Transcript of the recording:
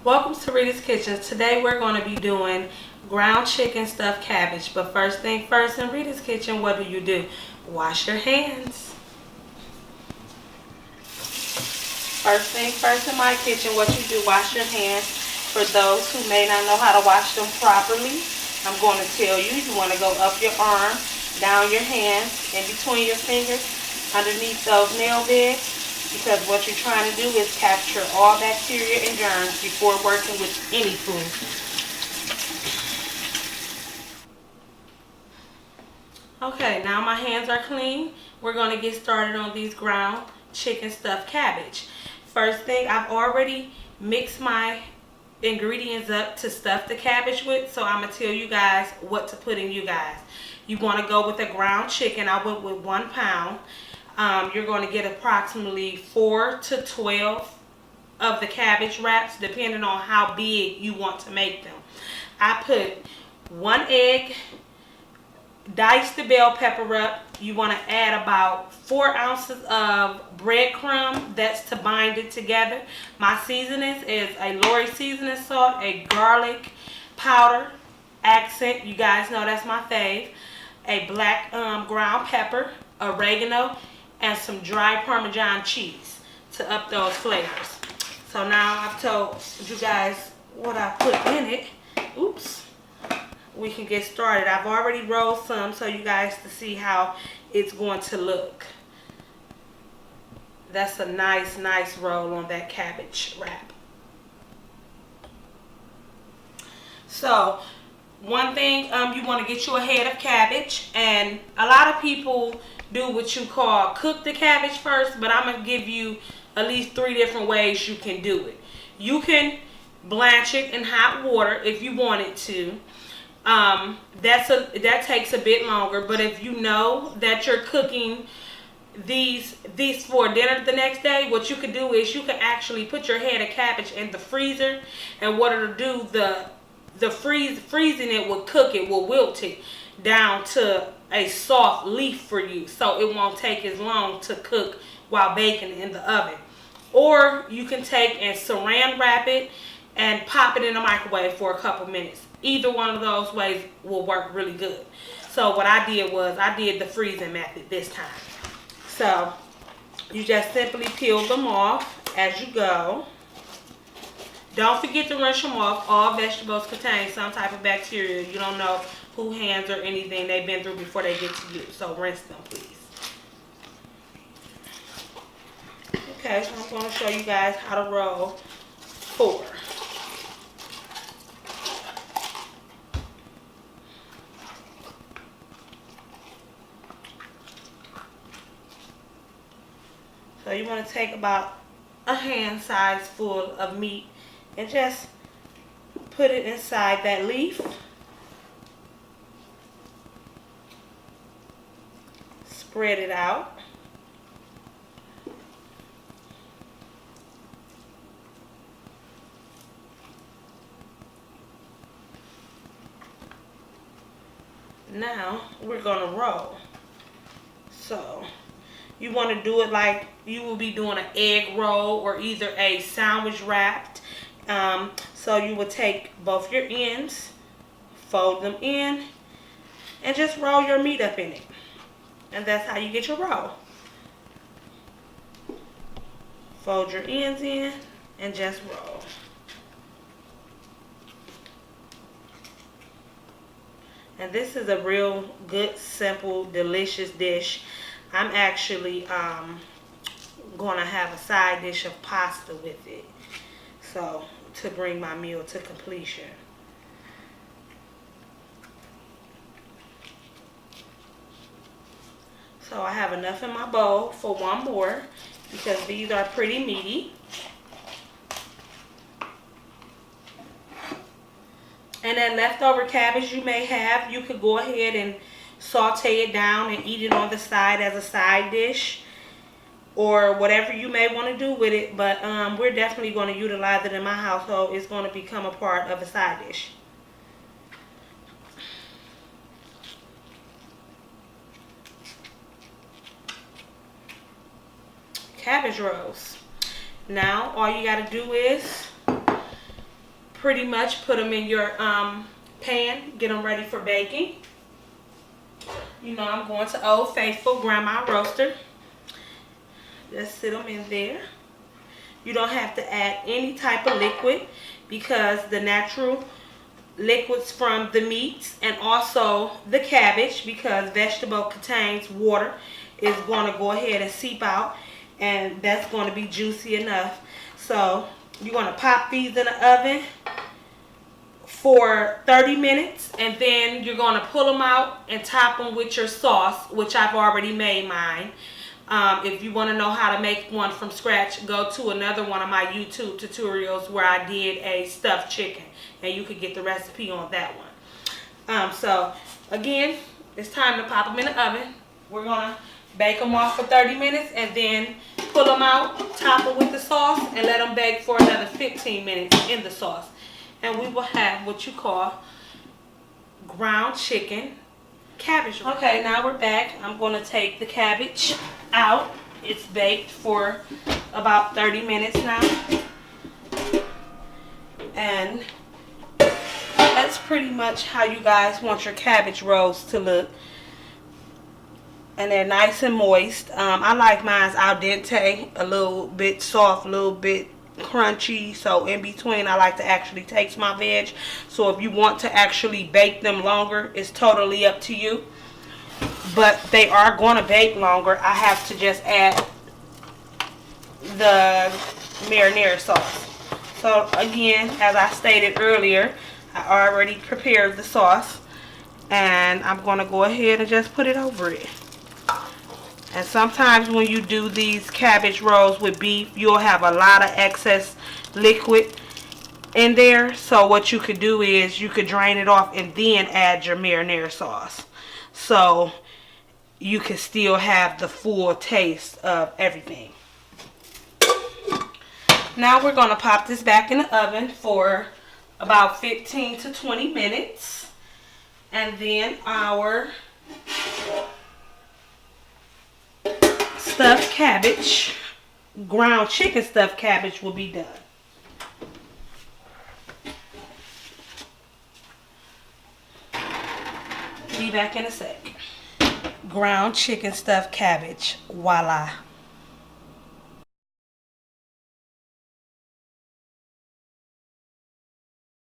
Welcome to Rita's Kitchen. Today we're going to be doing ground chicken stuffed cabbage. But first thing first, in Rita's Kitchen, what do? Wash your hands. First thing first in my kitchen, what you do, wash your hands. For those who may not know how to wash them properly, I'm going to tell you, you want to go up your arm, down your hands, in between your fingers, underneath those nail beds. Because what you're trying to do is capture all bacteria and germs before working with any food. Okay, now my hands are clean. We're going to get started on these ground chicken stuffed cabbage. First thing, I've already mixed my ingredients up to stuff the cabbage with, so I'm going to tell you guys what to put in, you guys. You want to go with a ground chicken. I went with 1 pound. You're going to get approximately 4 to 12 of the cabbage wraps, depending on how big you want to make them. I put 1 egg, dice the bell pepper up. You want to add about 4 ounces of breadcrumb. That's to bind it together. My seasonings is a Lori seasoning salt, a garlic powder accent. You guys know that's my fave. A black ground pepper, oregano, and some dry Parmesan cheese to up those flavors. So now I've told you guys what I put in it. Oops. We can get started. I've already rolled some so you guys to see how it's going to look. That's a nice roll on that cabbage wrap. So one thing, you want to get you a head of cabbage, and a lot of people do what you call cook the cabbage first, but I'm going to give you at least 3 different ways you can do it. You can blanch it in hot water if you wanted to. That takes a bit longer, but if you know that you're cooking these for dinner the next day, what you could do is you can actually put your head of cabbage in the freezer, and what it'll do, freezing it will cook it, will wilt it down to a soft leaf for you, so it won't take as long to cook while baking in the oven. Or you can take and saran wrap it and pop it in the microwave for a couple minutes. Either one of those ways will work really good. So what I did was I did the freezing method this time. So you just simply peel them off as you go. Don't forget to rinse them off. All vegetables contain some type of bacteria. You don't know who hands or anything they've been through before they get to you. So rinse them, please. Okay, so I'm going to show you guys how to roll 4. So you want to take about a hand size full of meat and just put it inside that leaf. Spread it out. Now we're going to roll. So you want to do it like you will be doing an egg roll or either a sandwich wrapped. So you would take both your ends, fold them in, and just roll your meat up in it. And that's how you get your roll. Fold your ends in and just roll. And this is a real good, simple, delicious dish. I'm actually going to have a side dish of pasta with it. So, to bring my meal to completion. So I have enough in my bowl for 1 more because these are pretty meaty. And that leftover cabbage you may have, you could go ahead and saute it down and eat it on the side as a side dish, or whatever you may want to do with it. But we're definitely going to utilize it in my household. It's going to become a part of a side dish. Cabbage rolls. Now all you got to do is pretty much put them in your pan, get them ready for baking. You know, I'm going to Old Faithful Grandma Roaster. Just sit them in there. You don't have to add any type of liquid because the natural liquids from the meats and also the cabbage, because vegetable contains water, is going to go ahead and seep out, and that's going to be juicy enough. So you're going to pop these in the oven for 30 minutes, and then you're going to pull them out and top them with your sauce, which I've already made mine. If you want to know how to make one from scratch, go to another one of my YouTube tutorials where I did a stuffed chicken, and you could get the recipe on that one. So again, it's time to pop them in the oven. We're going to bake them off for 30 minutes and then pull them out, top them with the sauce, and let them bake for another 15 minutes in the sauce. And we will have what you call ground chicken cabbage. Okay, now we're back. I'm going to take the cabbage out. It's baked for about 30 minutes now. And that's pretty much how you guys want your cabbage rolls to look. And they're nice and moist. I like mine al dente, a little bit soft, a little bit crunchy. So in between, I like to actually taste my veg. So if you want to actually bake them longer, it's totally up to you. But they are going to bake longer. I have to just add the marinara sauce. So again, as I stated earlier, I already prepared the sauce, and I'm going to go ahead and just put it over it. And sometimes when you do these cabbage rolls with beef, you'll have a lot of excess liquid in there. So what you could do is you could drain it off and then add your marinara sauce. So you can still have the full taste of everything. Now we're going to pop this back in the oven for about 15 to 20 minutes. And then our stuffed cabbage, ground chicken stuffed cabbage, will be done. Be back in a sec. Ground chicken stuffed cabbage, voila.